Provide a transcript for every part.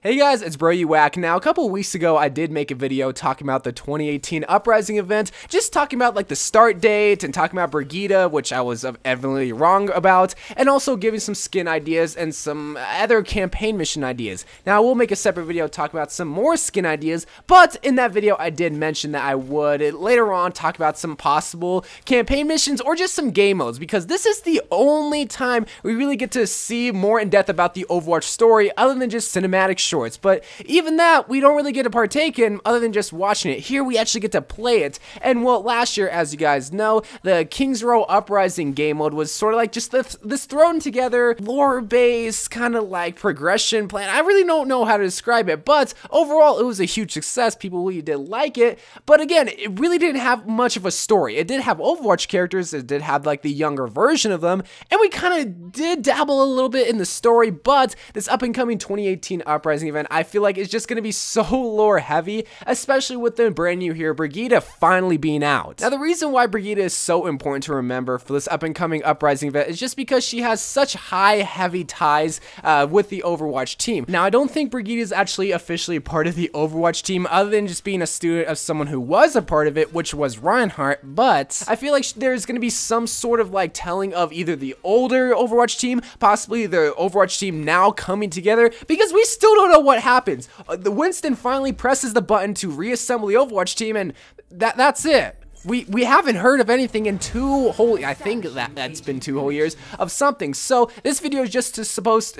Hey guys, it's Bro You Whack. Now, a couple weeks ago, I did make a video talking about the 2018 Uprising event, just talking about like the start date and talking about Brigitte, which I was evidently wrong about, and also giving some skin ideas and some other campaign mission ideas. Now, I will make a separate video talking about some more skin ideas, but in that video, I did mention that I would later on talk about some possible campaign missions or just some game modes, because this is the only time we really get to see more in depth about the Overwatch story other than just cinematic shorts. But even that, we don't really get to partake in other than just watching it. Here, we actually get to play it. And well, last year, as you guys know, the King's Row Uprising game mode was sort of like just this thrown together, lore-based, kind of like progression plan. I really don't know how to describe it, but overall, it was a huge success. People really did like it. But again, it really didn't have much of a story. It did have Overwatch characters. It did have like the younger version of them. And we kind of did dabble a little bit in the story, but this up-and-coming 2018 Uprising event, I feel like it's just going to be so lore heavy, especially with the brand new hero Brigitte finally being out. Now, the reason why Brigitte is so important to remember for this up-and-coming Uprising event is just because she has such high, heavy ties with the Overwatch team. Now, I don't think Brigitte is actually officially part of the Overwatch team, other than just being a student of someone who was a part of it, which was Reinhardt, but I feel like there's going to be some sort of like telling of either the older Overwatch team, possibly the Overwatch team now coming together, because we still don't know what happens. The Winston finally presses the button to reassemble the Overwatch team, and that's it. We haven't heard of anything in I think that's been 2 whole years of something. So this video is just supposed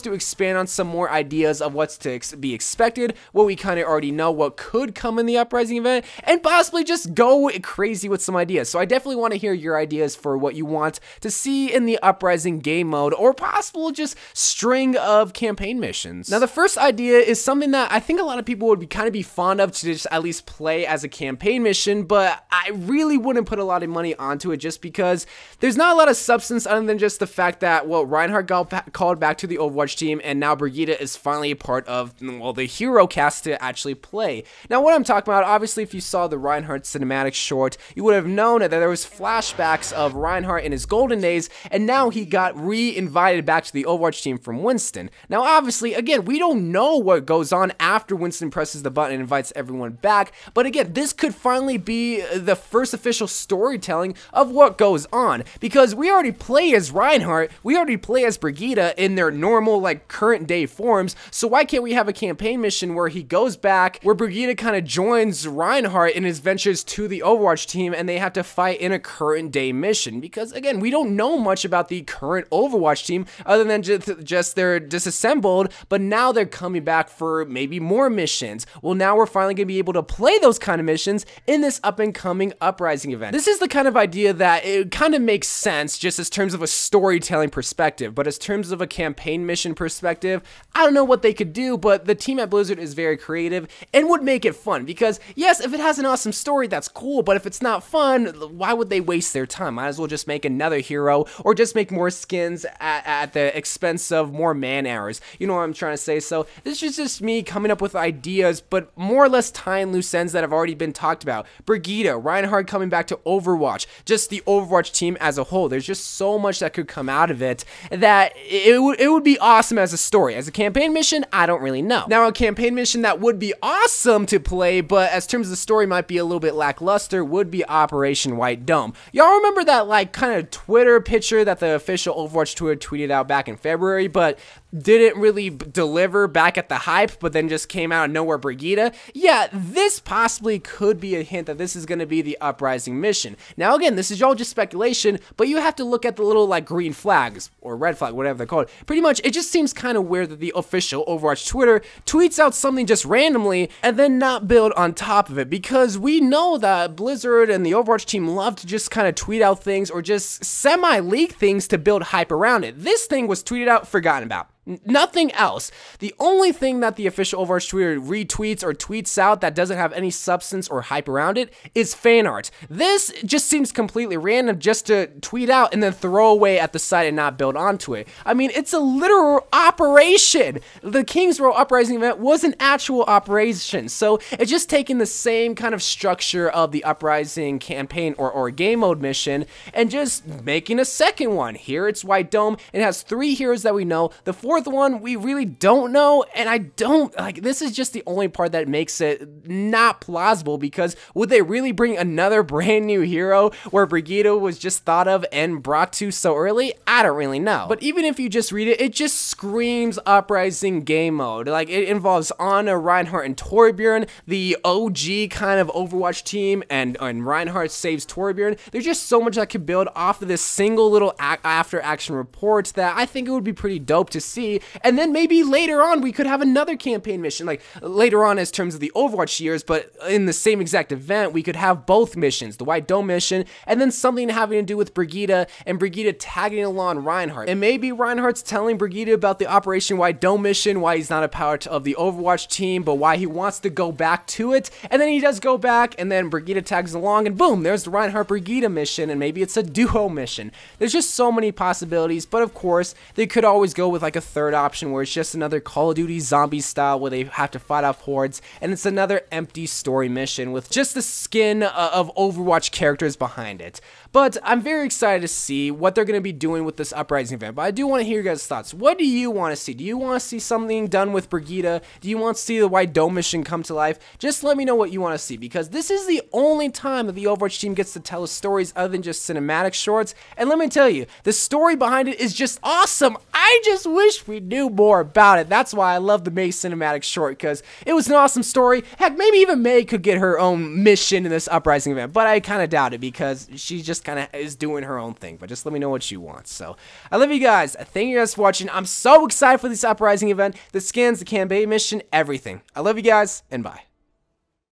to expand on some more ideas of what's to be expected, what we kind of already know, what could come in the Uprising event, and possibly just go crazy with some ideas. So I definitely want to hear your ideas for what you want to see in the Uprising game mode, or possible just string of campaign missions. Now, the first idea is something that I think a lot of people would kind of be fond of to just at least play as a campaign mission, but I really wouldn't put a lot of money onto it, just because there's not a lot of substance other than just the fact that, well, Reinhardt got called back to the Overwatch team, and now Brigitte is finally a part of, well, the hero cast to actually play. Now, what I'm talking about, obviously, if you saw the Reinhardt cinematic short, you would have known that there was flashbacks of Reinhardt in his golden days, and now he got re-invited back to the Overwatch team from Winston. Now, obviously, again, we don't know what goes on after Winston presses the button and invites everyone back, but again, this could finally be the first official storytelling of what goes on, because we already play as Reinhardt, we already play as Brigitte in their normal, like, current day forms, so why can't we have a campaign mission where he goes back, where Brigitte kind of joins Reinhardt in his ventures to the Overwatch team, and they have to fight in a current day mission? Because again, we don't know much about the current Overwatch team other than just they're disassembled, but now they're coming back for maybe more missions. Well, now we're finally gonna be able to play those kind of missions in this up-and-coming Uprising event. This is the kind of idea that it kind of makes sense just as terms of a storytelling perspective, but as terms of a campaign mission perspective, I don't know what they could do, but the team at Blizzard is very creative and would make it fun, because yes, if it has an awesome story, that's cool, but if it's not fun, why would they waste their time? Might as well just make another hero, or just make more skins at the expense of more man hours. You know what I'm trying to say? So this is just me coming up with ideas, but more or less tying loose ends that have already been talked about. Brigitte, Reinhardt coming back to Overwatch, just the Overwatch team as a whole. There's just so much that could come out of it that it would be awesome as a story. As a campaign mission, I don't really know. Now, a campaign mission that would be awesome to play, but as terms of the story might be a little bit lackluster, would be Operation White Dome. Y'all remember that like kind of Twitter picture that the official Overwatch Twitter tweeted out back in February, but didn't really deliver back at the hype, but then just came out of nowhere Brigitte? Yeah, this possibly could be a hint that this is going to be the Uprising mission. Now, again, this is all just speculation, but you have to look at the little like green flags, or red flag, whatever they're called. Pretty much, it just seems kind of weird that the official Overwatch Twitter tweets out something just randomly and then not build on top of it, because we know that Blizzard and the Overwatch team love to just kind of tweet out things or just semi-leak things to build hype around it. This thing was tweeted out, forgotten about. Nothing else. The only thing that the official Overwatch Twitter retweets or tweets out that doesn't have any substance or hype around it is fan art. This just seems completely random just to tweet out and then throw away at the site and not build onto it. I mean, it's a literal operation. The King's Row Uprising event was an actual operation, so it's just taking the same kind of structure of the Uprising campaign or game mode mission and just making a second one. Here it's White Dome. It has 3 heroes that we know. The 4th fourth one, we really don't know, and I don't, like, this is just the only part that makes it not plausible, because would they really bring another brand new hero where Brigitte was just thought of and brought to so early? I don't really know. But even if you just read it, it just screams Uprising game mode. Like, it involves Anna, Reinhardt, and Torbjorn, the OG kind of Overwatch team, and Reinhardt saves Torbjorn. There's just so much that could build off of this single little after action report that I think it would be pretty dope to see. And then maybe later on we could have another campaign mission, like later on as terms of the Overwatch years, but in the same exact event we could have both missions, the White Dome mission and then something having to do with Brigitte, and Brigitte tagging along Reinhardt. And maybe Reinhardt's telling Brigitte about the Operation White Dome mission, why he's not a part of the Overwatch team, but why he wants to go back to it. And then he does go back, and then Brigitte tags along, and boom, there's the Reinhardt Brigitte mission, and maybe it's a duo mission. There's just so many possibilities, but of course, they could always go with like a third option where it's just another Call of Duty zombie style where they have to fight off hordes, and it's another empty story mission with just the skin of Overwatch characters behind it. But I'm very excited to see what they're going to be doing with this Uprising event, but I do want to hear your guys' thoughts. What do you want to see? Do you want to see something done with Brigitte? Do you want to see the White Dome mission come to life? Just let me know what you want to see, because this is the only time that the Overwatch team gets to tell us stories other than just cinematic shorts, and let me tell you, the story behind it is just awesome. I just wish we knew more about it. That's why I love the Mei cinematic short, because it was an awesome story. Heck, maybe even Mei could get her own mission in this Uprising event, but I kind of doubt it because she just kind of is doing her own thing. But just let me know what you want. So I love you guys. Thank you guys for watching. I'm so excited for this Uprising event, the skins, the campaign mission, everything. I love you guys, and bye.